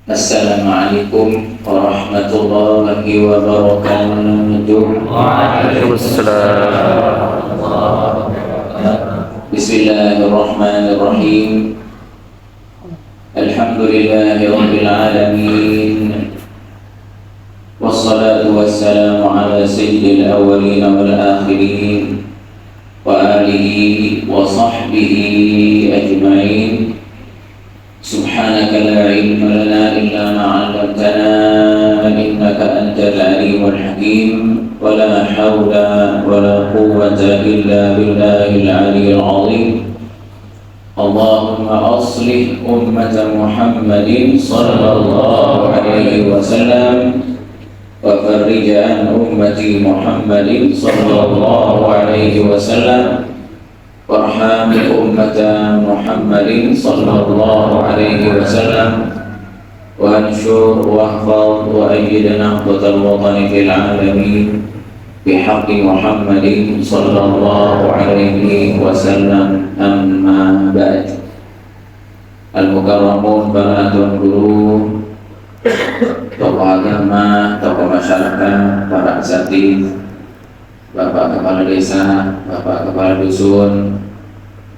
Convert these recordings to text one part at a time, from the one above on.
Assalamualaikum warahmatullahi wabarakatuh. Waalaikumsalam. Bismillahirrahmanirrahim. Alhamdulillahi rabbil alamin. Wassalatu wassalamu ala sayyidil awwalin wal akhirin wa alihi wa sahbihi ajma'in. Subhanaka la ilma lana illa ma 'allamtana innaka antal alimul hakim wa la hawla wa la quwwata illa billahil aliyyil azim. Allahumma aslih ummata Muhammadin sallallahu alaihi wasallam wa farrij an ummati Muhammadin sallallahu alaihi wasallam warham ummata Muhammadin sallallahu alaihi wasallam wa anshur wahfaz wa ayyid nahdatal watani fil alamin bihaqqi Muhammadin sallallahu alaihi wasallam. Amma ba'd. Al-mukarramun, para tuan guru, tokoh agama, tokoh masyarakat, para asatidz, Bapak Kepala Desa, Bapak Kepala Dusun,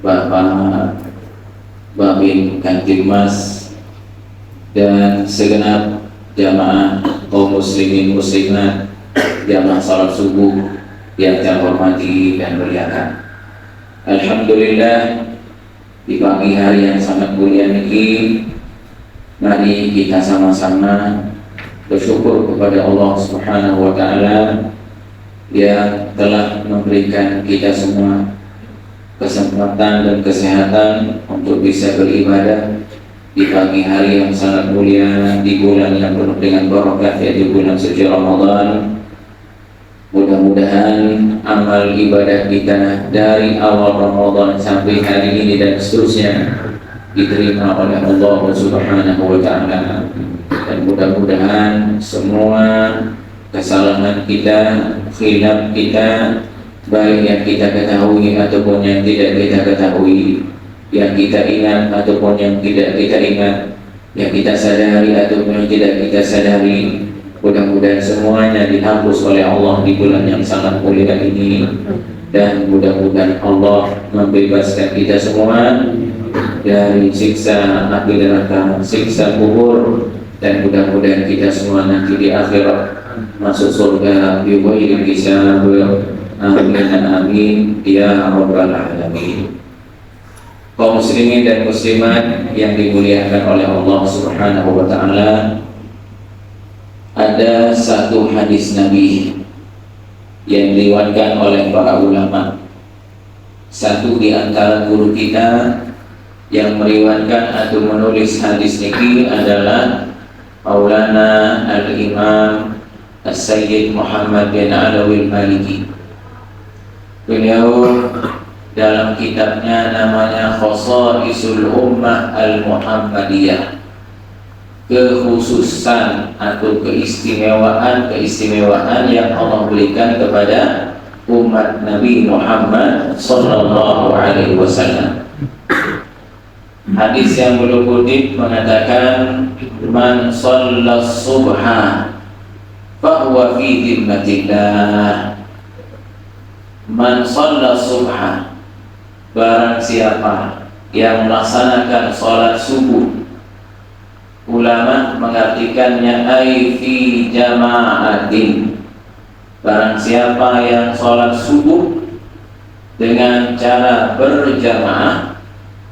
Bapak Babin Kantimmas, dan segenap jamaah kaum muslimin muslimat, jamaah salat subuh yang saya hormati dan muliakan. Alhamdulillah, di pagi hari yang sangat mulia ini, mari kita sama-sama bersyukur kepada Allah Subhanahu wa Ta'ala yang telah memberikan kita semua kesempatan dan kesehatan untuk bisa beribadah di pagi hari yang sangat mulia, di bulan yang penuh dengan barokah, yaitu bulan suci Ramadan. Mudah-mudahan amal ibadah kita dari awal Ramadan sampai hari ini dan seterusnya diterima oleh Allah Subhanahu wa Ta'ala, dan mudah-mudahan semua kesalahan kita, khilaf kita, baik yang kita ketahui ataupun yang tidak kita ketahui, yang kita ingat ataupun yang tidak kita ingat, yang kita sadari ataupun yang tidak kita sadari, mudah-mudahan semuanya dihapus oleh Allah di bulan yang sangat mulia ini, dan mudah-mudahan Allah membebaskan kita semua dari siksa api neraka, siksa kubur, dan mudah-mudahan kita semua nanti di akhirat masuk surga bighairi hisab. Amin amin ya rabbal alamin. Kaum muslimin dan muslimat yang dimuliakan oleh Allah Subhanahu wa Ta'ala, ada satu hadis Nabi yang diriwayatkan oleh para ulama. Satu di antara guru kita yang meriwayatkan atau menulis hadis ini adalah Maulana Al-Imam As-Sayyid Muhammad bin Alawi Al-Maliki. Beliau dalam kitabnya namanya Khasa'isul Ummah Al-Muhammadiyah, kekhususan atau keistimewaan yang Allah berikan kepada umat Nabi Muhammad sallallahu alaihi wasallam. Hadis yang beliau kutip mengatakan, man shallas subha fahuwa fi dhimmatillah. Man shallas subha, barang siapa yang melaksanakan salat subuh. Ulama mengartikannya ai fi jama'atin, barang siapa yang salat subuh dengan cara berjamaah,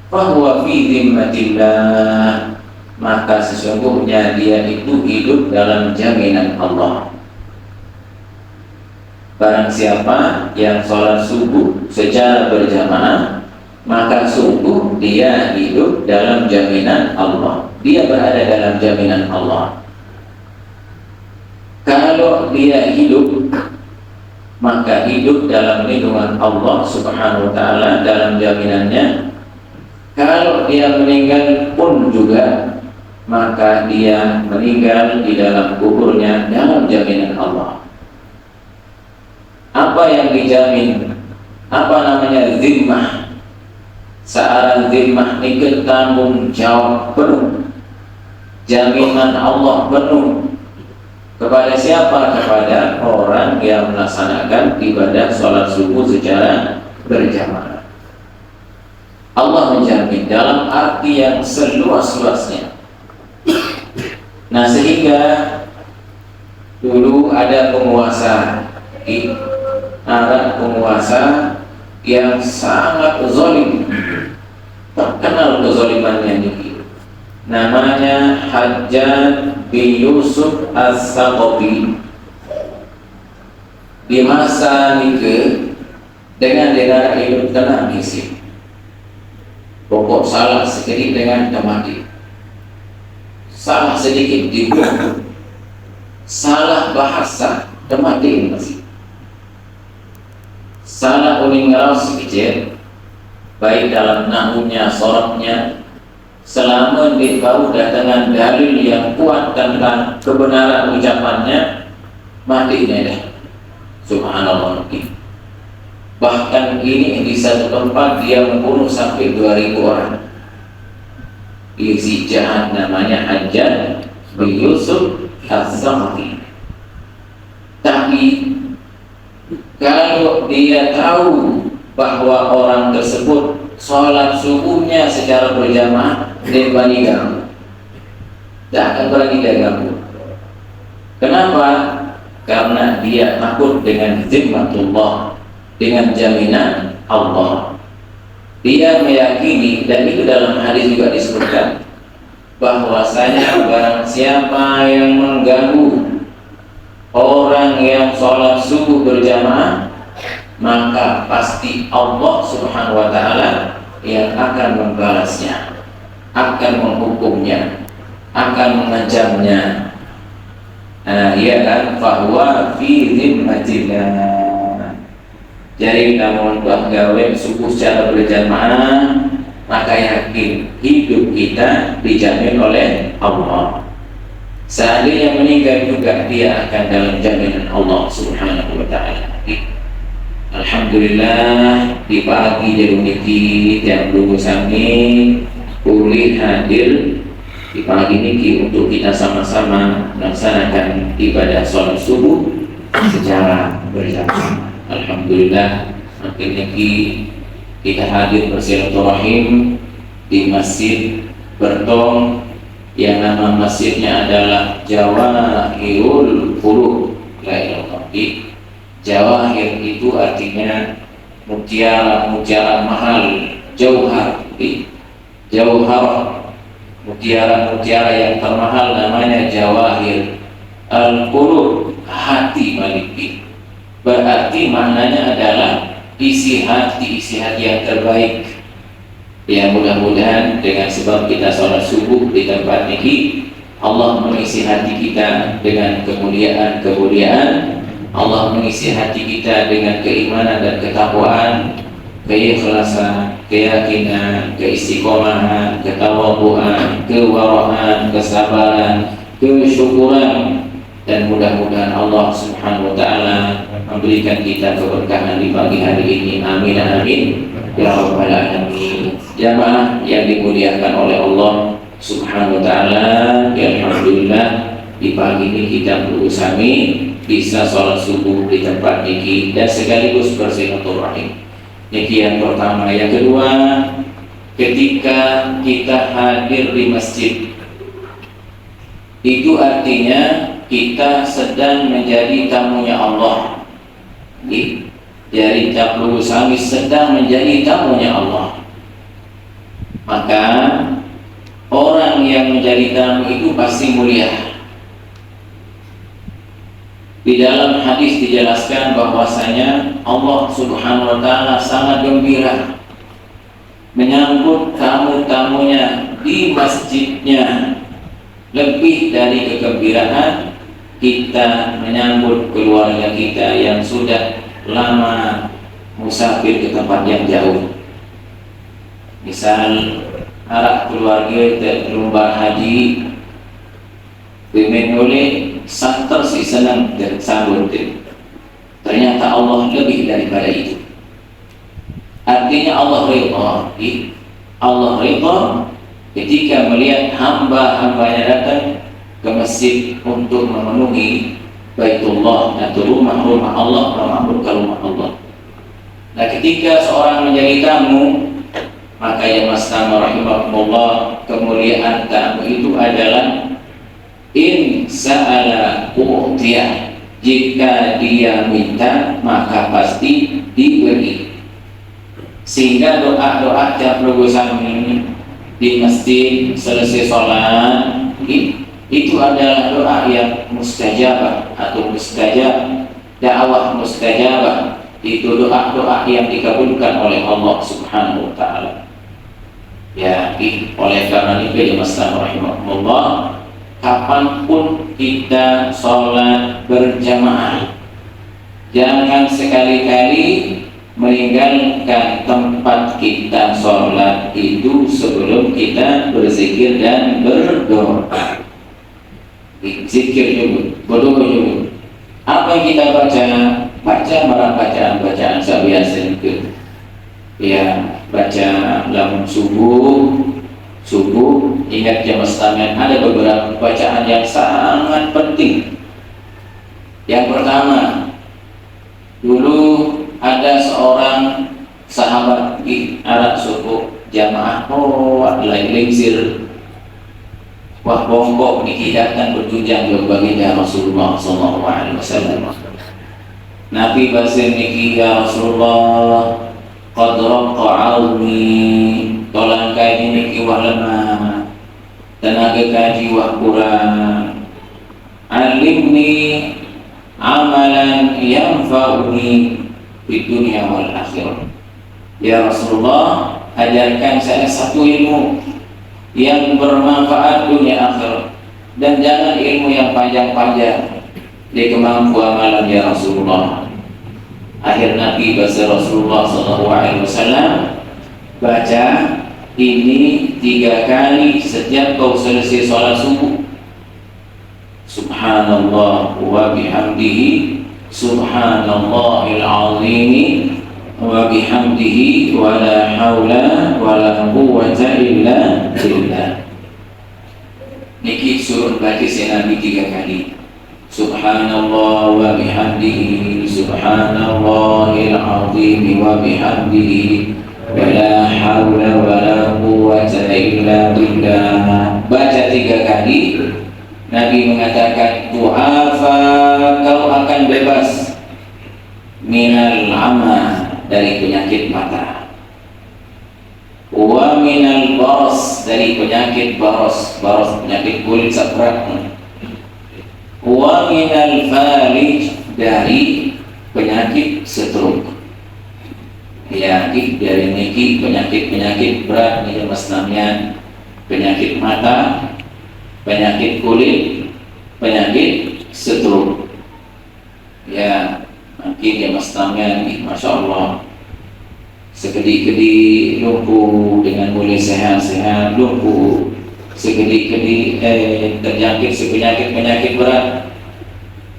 fahuwa fi dhimmatillah, maka sesungguhnya dia itu hidup dalam jaminan Allah. Barang siapa yang sholat subuh secara berjamaah, maka sungguh dia hidup dalam jaminan Allah. Dia berada dalam jaminan Allah. Kalau dia hidup, maka hidup dalam lindungan Allah Subhanahu wa Ta'ala, dalam jaminannya. Kalau dia meninggal pun juga, maka dia meninggal di dalam kuburnya dalam jaminan Allah. Apa yang dijamin? Apa namanya zimmah? Searah zimmah ini tanggung jawab penuh Jaminan Allah penuh kepada siapa? Kepada orang yang melaksanakan ibadah sholat subuh secara berjamaah. Allah menjamin dalam arti yang seluas-luasnya. Nah, sehingga dulu ada penguasa yang sangat zalim, terkenal kezalimannya ini. Namanya Hajjaj bin Yusuf As-Saqafi. Di masa nikah dengan negara hidup tenang isi. Pokok salah sedikit dengan mati. Salah sedikit dibunuh. Salah bahasa mati masih. Salah uling raus kecil, baik dalam nahwunya, sorabnya, selama dikau dengan dalil yang kuat tentang kebenaran ucapannya, matinya dah. Subhanallah. Bahkan ini di satu tempat dia membunuh sampai 2000 orang. Isi jahat namanya Hajjaj bin Yusuf As-Saqafi. Tapi kalau dia tahu bahwa orang tersebut sholat subuhnya secara berjamaah, dia berani ganggu. Tidak akan berani dia ganggu. Kenapa? Karena dia takut dengan zimmatullah, dengan jaminan Allah. Dia meyakini, dan itu dalam hadis juga disebutkan, bahwasanya barang siapa yang mengganggu orang yang sholat subuh berjamaah, maka pasti Allah Subhanahu wa Ta'ala yang akan membalasnya, akan menghukumnya, akan mengancamnya. Ia kan bahwa fi zimmatillah. Jadi namun gawe subuh secara berjamaah, maka yakin hidup kita dijamin oleh Allah. Seandainya meninggal juga dia akan dalam jaminan Allah Subhanahu wa Ta'ala. Alhamdulillah di pagi jam niki jam 2 sami boleh hadir di pagi niki untuk kita sama-sama melaksanakan ibadah sholat subuh secara berjamaah. Alhamdulillah makin niki kita hadir bersilaturahim di Masjid Bertong yang nama masjidnya adalah Jawahirul Qulub. Jawahir itu artinya mutiara mahal, jauhar, mutiara yang termahal namanya jawahir. Al-Qulub, hati maliki, berarti maknanya adalah isi hati yang terbaik. Ya, mudah-mudahan dengan sebab kita sholat subuh di tempat ini, Allah mengisi hati kita dengan kemuliaan. Allah mengisi hati kita dengan keimanan dan ketakwaan, keikhlasan, keyakinan, keistiqomahan, ketawaduan, kewaraan, kesabaran, kesyukuran, dan mudah-mudahan Allah Subhanahu wa Ta'ala memberikan kita keberkahan di pagi hari ini. Amin amin ya rabbal alamin. Jamaah yang dimuliakan oleh Allah Subhanahu wa Ta'ala, ya alhamdulillah di pagi ini kita berusaha bisa sholat subuh di tempat niki dan sekaligus bersilaturahim. Niki yang pertama. Yang kedua, ketika kita hadir di masjid, itu artinya kita sedang menjadi tamunya Allah. Jadi tablu sami sedang menjadi tamunya Allah. Maka orang yang menjadi tamu itu pasti mulia. Di dalam hadis dijelaskan bahwasanya Allah Subhanahu wa Ta'ala sangat gembira menyambut tamu-tamunya di masjidnya. Lebih dari kegembiraan kita menyambut keluarga kita yang sudah lama musafir ke tempat yang jauh. Misal anak keluarga terlumba haji, pimen oleh santer si senang dan sambut. Ternyata Allah lebih daripada itu. Artinya Allah ridha ketika melihat hamba-hambanya datang ke masjid untuk memenuhi Baitullah atau rumah-rumah Allah, rumah Allah. Nah, ketika seorang menjadi tamu, maka ya Mas rahimahullah, kemuliaan tamu itu adalah in sa'ala u'tiyah, jika dia minta maka pasti diberi. Sehingga doa-doa tiap kami di masjid selesai sholat itu adalah doa yang mustajabah atau mustajab, dakwah mustajabah. Itu doa-doa yang dikabulkan oleh Allah Subhanahu wa taala. Ya, oleh karena itu ya Mas rahimahullah, kapanpun kita sholat berjamaah, jangan sekali-kali meninggalkan tempat kita sholat itu sebelum kita berzikir dan berdoa. Zikir juga, berdoa juga. Apa yang kita baca marah bacaan biasa itu. Ya, baca lamun subuh, ingat jam setengah, ada beberapa bacaan yang sangat penting. Yang pertama, dulu ada seorang sahabat di Arab subuh jamaah, lagi lingsir, wah bongkok dikidatan berjunjang ke baginda Rasulullah SAW. Nabi bahasa niki, ya Rasulullah, qad raqa'auni, tolong kaji niki wah lemah, tenaga kaji wah kurang, alimni amalan yanfa'uni di dunia wal akhirah. Ya Rasulullah, ajarkan saya satu ilmu yang bermanfaat dunia akhirat, dan jangan ilmu yang panjang-panjang di kemampuan amalan ya Rasulullah. Akhir Nabi bahasa Rasulullah SAW, baca ini 3 kali setiap kau selesai sholat subuh. Subhanallah wa bihamdihi, subhanallahil azim wa bihamdihi, wa la hawla wa la quwwata illa billah. Niki suruh baca si Nabi 3 kali. Subhanallah wa bihamdihi, subhanallahil azim wa bihamdihi, wa la hawla wa la quwwata illa billah. Baca 3 kali. Nabi mengatakan, tu'afa, kau akan bebas minal ama, dari penyakit mata, wa minal baras, dari penyakit baras penyakit kulit sakrat, wa minal falij, dari penyakit stroke. Ya, dari niki penyakit berat ini Mas namanya penyakit mata, penyakit kulit, penyakit stroke. Ya, nanti dia Mas namanya, Masya Allah, sekedi-kedi lumpuh dengan mulai sehat-sehat, lumpuh sekedi-kedi terjangkit penyakit berat.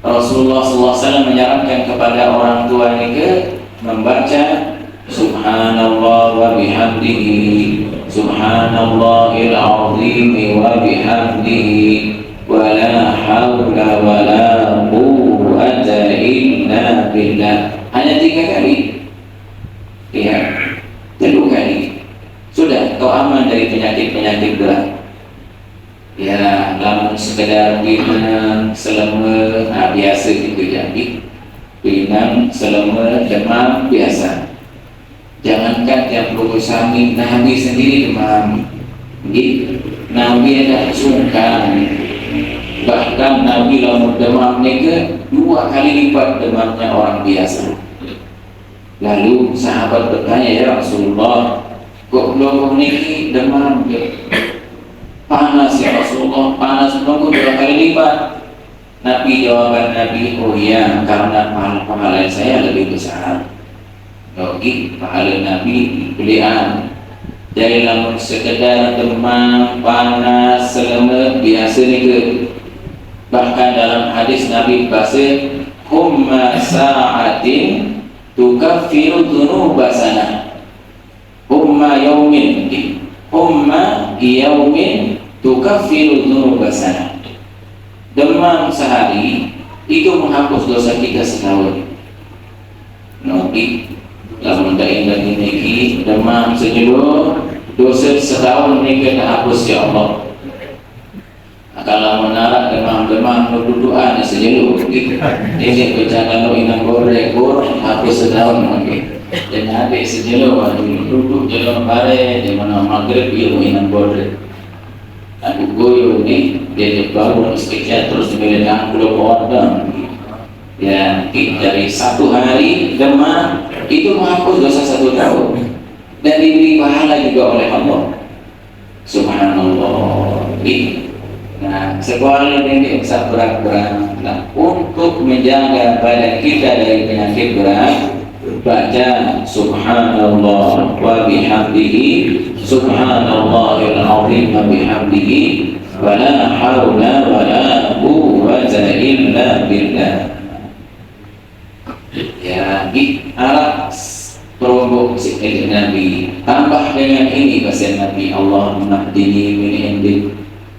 Rasulullah SAW menyarankan kepada orang tua ini membaca Subhanallah wa bihamdihi, subhanallahil azim wa bihamdihi, wa la hawla wa la quwwata illa billah. Hanya 3 kali. Ya, 3 kali. Sudah kau aman dari penyakit berat. Ya, lamun sekedar pinang, selama, biasa itu jadi. Pinang, selama, demam biasa. Jangankan yang berusaha, Nabi sendiri demam. Nabi ada sungkan. Bahkan Nabi lamun demam ke 2 kali lipat demamnya orang biasa. Lalu sahabat bertanya, ya Rasulullah, kok belum niki demam ke? Panas ya Rasulullah, panas nunggu 2 kali lipat. Jawaban Nabi, oh iya, karena pahala saya lebih besar. Oke, pahala Nabi belian. Jadi lamun sekedar demam, panas, selemet biasa nih. Bahkan dalam hadis Nabi bahasa humma sa'atin tukaffiru dzunuba sanah. Humma yaumin, umma yaumin tukaffiru dzunuba sana. Demam sehari itu menghapus dosa kita setahun. Nabi lamun ingat ini demam sejeluh dosa setahun ini hapus ya Allah. Kalau menarak demam nududuan sejeluh ini berjalan lo inang goreng hapus setahun lagi. Dan adik sejeluh duduk jalan bare di mana maghrib ilmu inang goreng. Aku goyo ni dia bangun sekitar terus dimiliki pulau keluarga. Ya, dari satu hari demam itu menghapus dosa satu tahun dan diberi pahala juga oleh Allah. Subhanallah. Nah, sekolah ini bisa berat-berat. Nah, untuk menjaga badan kita dari penyakit berat, baca Subhanallah wa bihamdihi, Subhanallahil azim wa bihamdihi, wa la haula wa la quwwata illa billah. Ya, alat peromboh sikit Nabi. Tambah dengan ini kata Nabi, Allahumma hdini min indik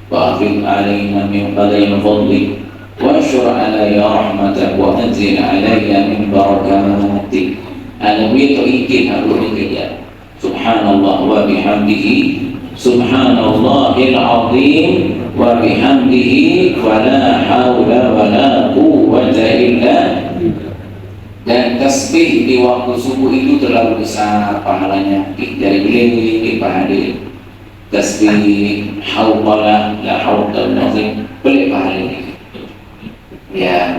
wa afid alaina min qadayin fadlik wa anshur alayya rahmatak wa anzil alayya min barakatik. Nabi itu ingin harus dikira Subhanallah wa bihamdihi, Subhanallahil azim wa bihamdihi, wa la hawla wa la quwwata illa. Dan tasbih di waktu subuh itu terlalu besar pahalanya. Dari beli pahala tasbih hauqalah la hawla nazim beli pahalanya. Ya,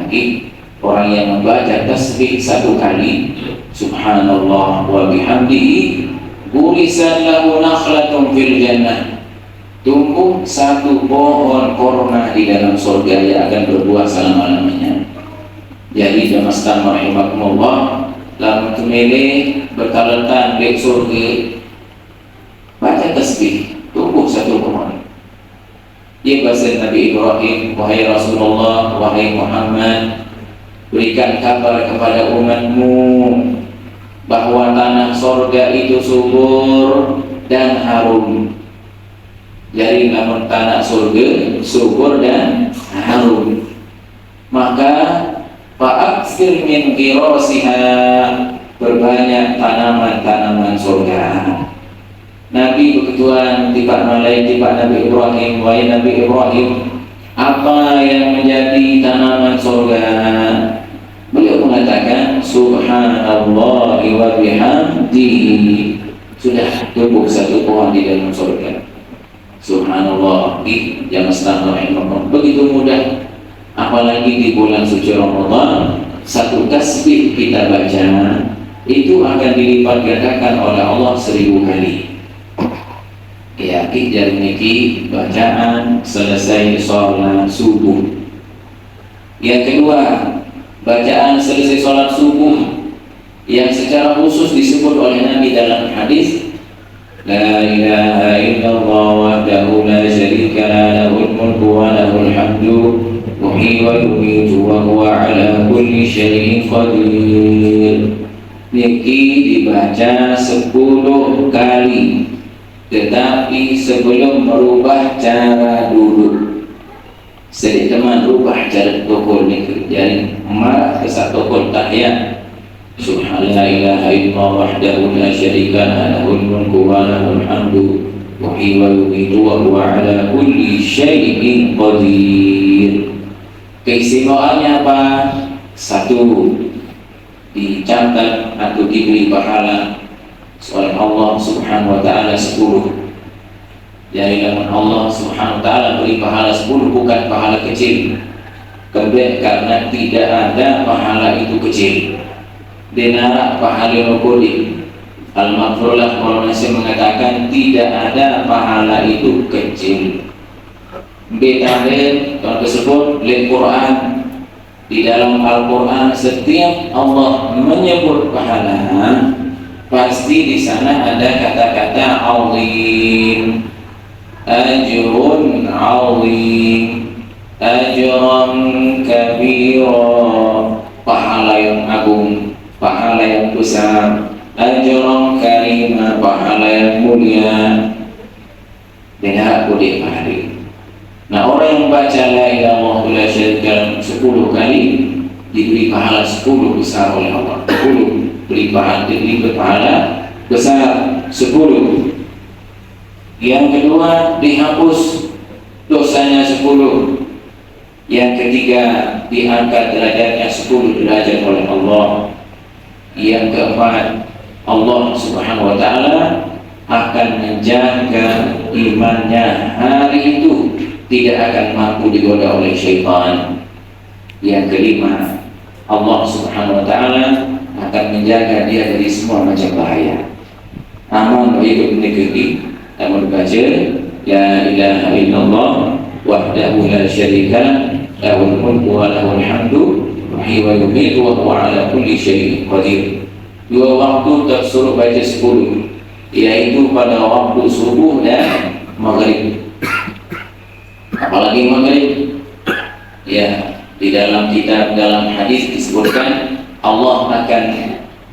orang yang membaca tasbih satu kali Subhanallah wa bihamdihi gurisan lahu nakhlatun fil jannah, tumbuh satu pohon korma di dalam surga yang akan berbuah selama-lamanya. Jadi jamaskan rahimakumullah, lamun tumele berkaletan di surga baca tasbih tumbuh satu pohon. Ia bahasa Nabi Ibrahim, wahai Rasulullah, wahai Muhammad, berikan kabar kepada umatmu bahwa tanah surga itu subur dan harum. Jadi namun tanah surga subur dan harum, maka fa'aksir min qirasiha, berbanyak tanaman-tanaman surga. Nabi begituan tiba Nabi Ibrahim, wahai Nabi Ibrahim, apa yang menjadi tanaman surga? Beliau mengatakan Subhanallah wa bihamdihi. Sudah tumbuh satu pohon di dalam surga. Subhanallah di jam setengah rahimahullah. Begitu mudah. Apalagi di bulan suci Ramadan, satu tasbih kita baca itu akan dilipat gandakan oleh Allah 1000 kali. Ya, dari niki bacaan selesai sholat subuh. Yang kedua, bacaan selesai sholat subuh yang secara khusus disebut oleh Nabi dalam hadis, La ilaha illallah wahdahu la syarika la, lahul mulku wa lahul hamdu yuhyi wa yumiitu wa huwa ala kulli syai'in qadir. Niki dibaca 10 kali, tetapi sebelum merubah cara duduk. Jadi teman rubah cara tokol niki, jadi marah ke satu tokol tahiyat. Subhanallah la ilaha illallah wahdahu la syarika la, lahul mulku wa lahul hamdu yuhyi wa yumiitu wa huwa ala kulli syai'in qadir. Keistimewaannya apa? Satu, dicatat atau diberi pahala oleh Allah Subhanahu wa taala 10. Jadi Allah Subhanahu wa taala beri pahala 10, bukan pahala kecil. Karena tidak ada pahala itu kecil. Dinara pahala nukudi. Al-Maghfurlah kalau masih mengatakan tidak ada pahala itu kecil. Betahin kalau tersebut di Quran, di dalam Al-Quran setiap Allah menyebut pahala pasti di sana ada kata-kata azim, ajrun azim, ajran kabira, pahala yang agung, pahala yang besar, ajran karima, pahala yang mulia. boleh pahala. Nah, orang yang baca la ilaha illallah 10 kali diberi pahala 10 besar oleh Allah. 10 diberi pahala besar 10. Yang kedua, dihapus dosanya 10. Yang ketiga, diangkat derajatnya 10 derajat oleh Allah. Yang keempat, Allah Subhanahu wa taala akan menjaga imannya hari itu, tidak akan mampu digoda oleh syaitan. Yang kelima, Allah Subhanahu wa taala akan menjaga dia dari semua macam bahaya. Amal hidup negeri, namun baca la ilaha illallah wahdahu la syarika lahul mulku wa lahul hamdu yuhyi wa yumiitu wa huwa ala kulli syai'in qadir. 2 waktu tersuruh baca 10, yaitu pada waktu subuh dan maghrib. Apalagi maghrib, ya, di dalam kitab, dalam hadis disebutkan Allah akan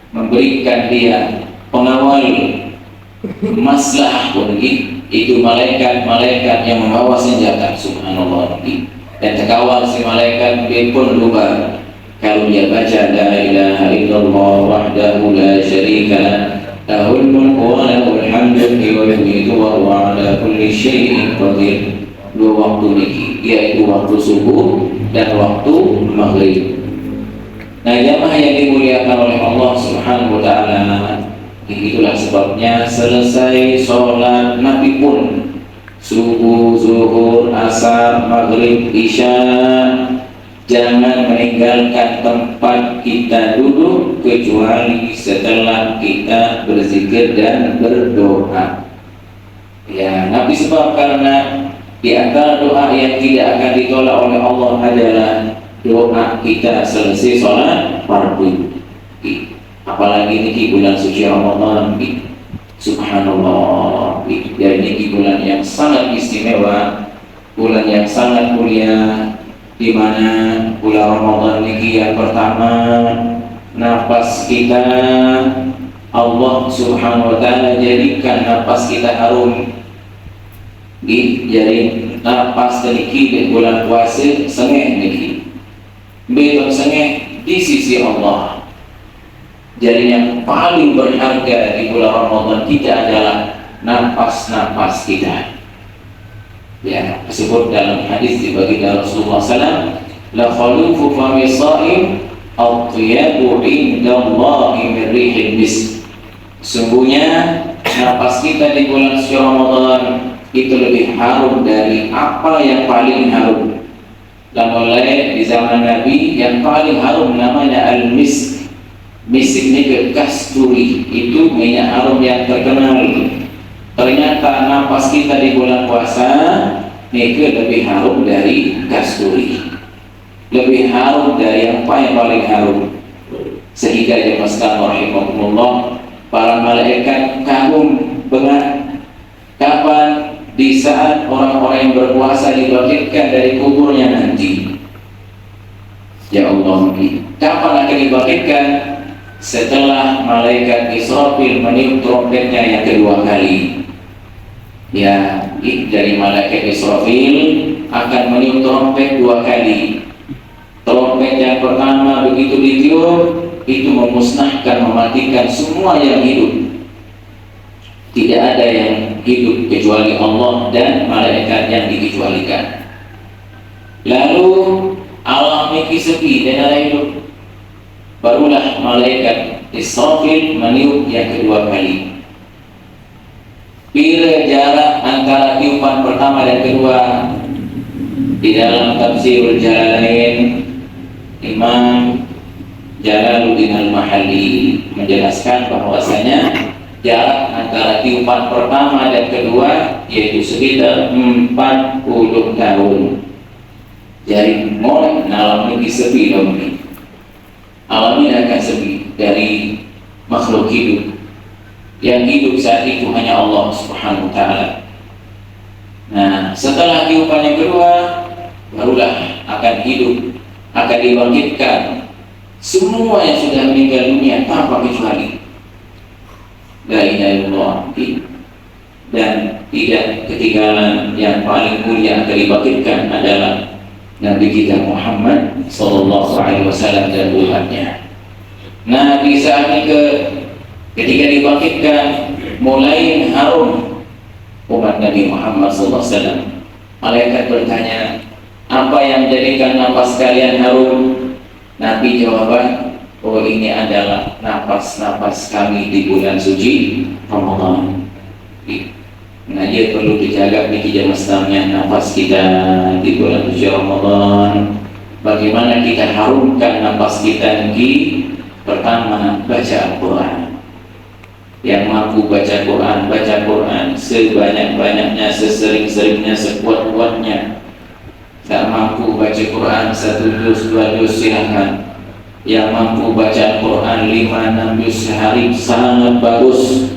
memberikan dia pengawal maslahah pun, itu malaikat-malaikat yang membawa senjata, subhanallah, dan terkawal si malaikat dia pun lupa kalau dia baca la ilaha illallah wahdahu la syarika lahul mulku wa lahul hamdu wa yumiitu wa huwa ala kulli syai'in qadir. 2 waktu niki, yaitu waktu subuh dan waktu maghrib. Nah, jamaah yang dimuliakan oleh Allah Subhanahu wa taala, itulah sebabnya selesai sholat Nabi pun, subuh, zuhur, asar, maghrib, isya, jangan meninggalkan tempat kita duduk kecuali setelah kita berzikir dan berdoa. Ya, Nabi sebab karena di antara doa yang tidak akan ditolak oleh Allah adalah doa kita selesai sholat fardu. Apalagi ini bulan suci Ramadan, subhanallah. Dan ini bulan yang sangat istimewa, bulan yang sangat mulia, di mana bulan Ramadan ini yang pertama nafas kita Allah Subhanahu wa taala jadikan nafas kita harum. Jadi nafas niki di bulan puasa sengeh niki, betul sengeh di sisi Allah. Jadi yang paling berharga di bulan Ramadan kita adalah nafas-nafas kita. Ya, disebut dalam hadis dibagi dari Rasulullah SAW, la khalufu fami shaim atyabu indallahi min rihil misk. Sungguhnya nafas kita di bulan suci Ramadan itu lebih harum dari apa yang paling harum. Dan mulai di zaman Nabi yang paling harum namanya al-misk. Misk ini kasturi, itu minyak harum yang terkenal. Ternyata nafas kita di bulan puasa itu lebih harum dari kasturi, lebih harum dari yang paling harum. Sehingga jemaah sekalian rahimakumullah, para malaikat kagum banget kapan di saat orang-orang yang berpuasa dibangkitkan dari kuburnya nanti. Ya Allah, kapan akan dibangkitkan? Setelah malaikat Israfil meniup trompetnya yang kedua kali. Ya, dari malaikat Israfil akan meniup trompet 2 kali. Trompet yang pertama begitu ditiup, itu memusnahkan, mematikan semua yang hidup. Tidak ada yang hidup kecuali Allah dan malaikat yang dikecualikan. Lalu alam ini sepi dan ada hidup. Barulah malaikat Israfil meniup yang kedua kali. Bila jarak antara tiupan pertama dan kedua, di dalam tafsir Jalalain, Imam Jalaluddin Al-Mahalli menjelaskan bahwasanya jarak antara tiupan pertama dan kedua yaitu sekitar 40 tahun. Jadi mulai alam ini sepi dong. Alam ini akan sepi dari makhluk hidup. Yang hidup saat itu hanya Allah Subhanahu wa taala. Nah, setelah tiupan yang kedua, barulah akan hidup, akan dibangkitkan semua yang sudah meninggal dunia tanpa kecuali. La ilaha illallah. Dan tidak ketinggalan yang paling mulia akan dibangkitkan adalah Nabi kita Muhammad sallallahu alaihi wasallam dan umatnya. Nah, di saat ketika dibangkitkan mulai harum umat Nabi Muhammad sallallahu alaihi wasallam. Malaikat bertanya, apa yang menjadikan napas kalian harum? Nabi jawaban, oh ini adalah napas-napas kami di bulan suci Ramadan. Nah, dia perlu dijaga di jamasnya nafas kita di bulan suci Ramadan. Bagaimana kita harumkan nafas kita di pertama baca Al-Quran. Yang mampu baca Quran sebanyak-banyaknya, sesering-seringnya, sekuat-kuatnya. Tak mampu baca Quran 1 juz, 2 juz silahkan. Yang mampu baca Quran 5-6 juz sehari sangat bagus.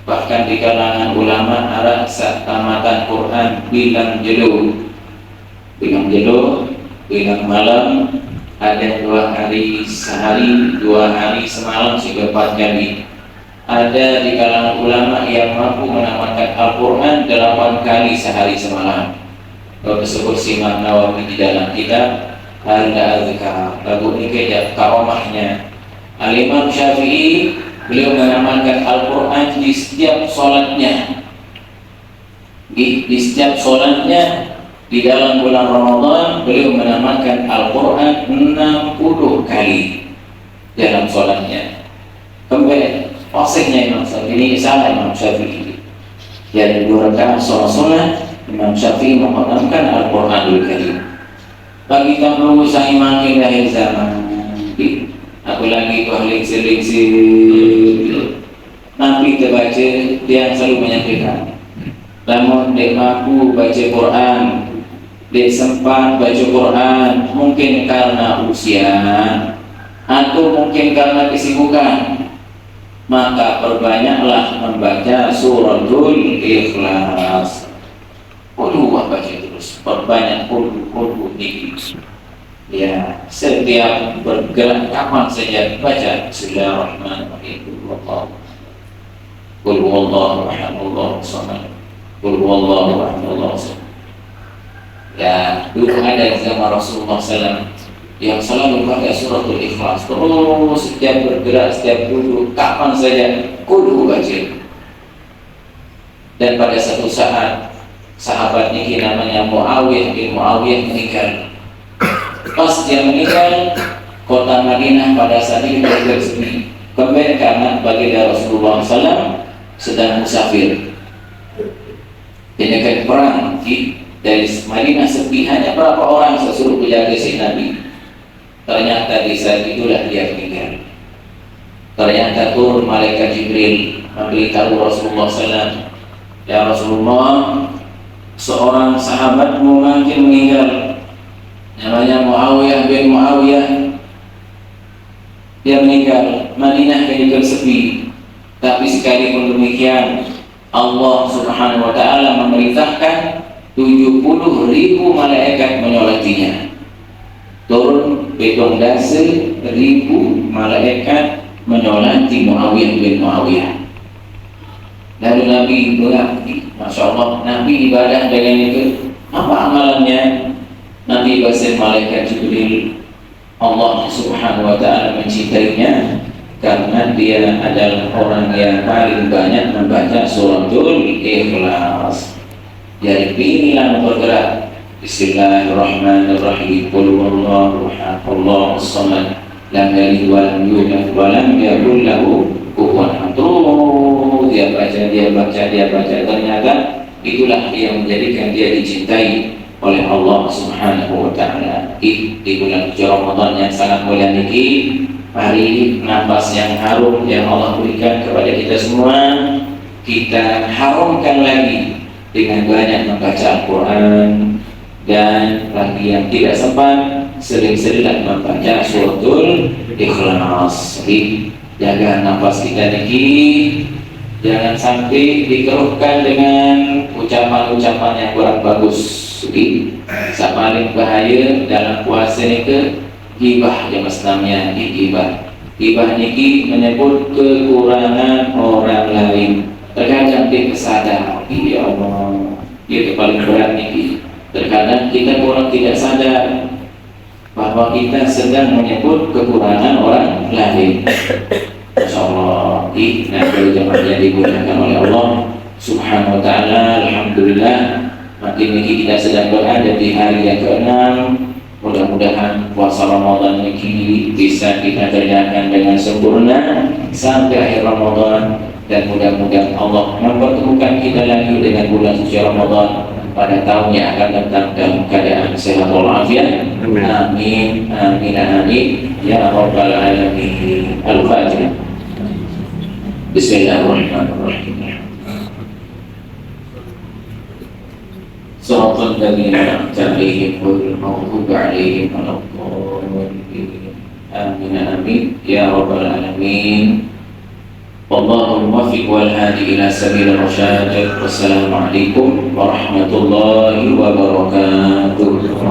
Bahkan di kalangan ulama arah saat tamatan Quran bilang bilang malam, ada 2 hari sehari, 2 hari semalam juga 4 kali. Ada di kalangan ulama yang mampu menamatkan Al-Quran 8 kali sehari semalam. Kalau tersebut simak Nawawi di dalam kitab Al-Azkar. Lagu ini kejap karomahnya. Al-Imam Syafi'i, beliau mengamalkan Al-Quran di setiap sholatnya. Di setiap sholatnya di dalam bulan Ramadan, beliau mengamalkan Al-Quran 60 kali dalam sholatnya. Kembali fasihnya Imam Syafi'i, ini salah Imam Syafi'i. Jadi 2 rakaat sholat Imam Syafi'i mengamalkan Al-Quranul Karim. Bagi kamu usai makin akhir zaman, aku lagi lingsir-lingsir. Nabi terbaca, dia selalu menyampaikan, namun dia mampu baca Quran, dia sempat baca Quran, mungkin karena usia atau mungkin karena kesibukan, maka perbanyaklah membaca suratul Ikhlas. Baca terus, perbanyak qul dikit. Ya, setiap bergerak kapan saja baca Bismillahirrahmanirrahim. Qul huwallahu ahad, Allahu samad. Qul huwallahu ahad, Allahu samad. Ya, dulu ada di zaman Rasulullah SAW yang selalu baca suratul Ikhlas. Terus setiap bergerak, setiap duduk, kapan saja kudu baca. Dan pada satu saat sahabat ini namanya Muawiyah bin Muawiyah meninggal. Pas dia meninggal, kota Madinah pada saat itu bergerak sepi. Kembali karena baginda Rasulullah SAW sedang musafir. Dia akan perang dari Madinah sepi, hanya berapa orang sesuruh penjaga si Nabi. Ternyata di saat itulah dia meninggal. Ternyata turun malaikat Jibril memberitahu Rasulullah SAW, ya Rasulullah, seorang sahabatmu mungkin meninggal, namanya Muawiyah bin Muawiyah. Dia meninggal, Madinah kehidupan sepi. Tapi sekalipun demikian, Allah Subhanahu wa Ta'ala memerintahkan 70.000 malaikat menyolatinya. Turun beton dasar 1.000 malaikat menyolati Muawiyah bin Muawiyah. Lalu Nabi mengabdi, Masya Allah, Nabi ibadah dengan itu. Apa amalannya? Nabi basir malaikat Jibril, Allah Subhanahu wa Ta'ala mencintainya karena dia adalah orang yang paling banyak membaca suratul Ikhlas. Jadi pilihlah bergerak. Bismillahirrahmanirrahim. Qul huwallahu ahad, Allahu samad, lam yalid wa lam yulad wa lam yakul lahu kufuwan ahad. Dia baca. Ternyata itulah yang menjadikan dia dicintai oleh Allah Subhanahu wa Ta'ala. Di bulan suci Ramadan yang sangat mulia niki, mari nafas yang harum yang Allah berikan kepada kita semua, kita harumkan lagi dengan banyak membaca Al-Quran. Dan bagi yang tidak sempat, sering-seringlah membaca suratul Ikhlas. Jaga nafas kita niki, jangan sampai dikeruhkan dengan ucapan-ucapan yang kurang bagus. Paling bahaya dalam puasa ini gibah yang namanya gibah. Gibah niki menyebut kekurangan orang lain. Terkadang kita sadar, ya Allah, itu paling berat ini. Terkadang kita kurang tidak sadar bahwa kita sedang menyebut kekurangan orang lain. Masya Allah, kalau jamaahnya digunakan oleh Allah Subhanahu Wa Taala, alhamdulillah. Makin ini kita sedang berada di hari yang ke-6. Mudah-mudahan puasa Ramadan ini bisa kita kerjakan dengan sempurna sampai akhir Ramadan, dan mudah-mudahan Allah mempertemukan kita lagi dengan bulan suci Ramadan pada tahun yang akan datang dalam keadaan sehat walafiat. Amin, amin, amin ya rabbal alamin. Al-Fatihah. Bismillahirrahmanirrahim. Shiratal ladzina an'amta 'alaihim ghairil maghdubi 'alaihim waladdallin. Amin, amin ya rabbal alamin. Wallahul muwaffiq wal hadi ila sabil rasyad. Wassalamualaikum warahmatullahi wabarakatuh.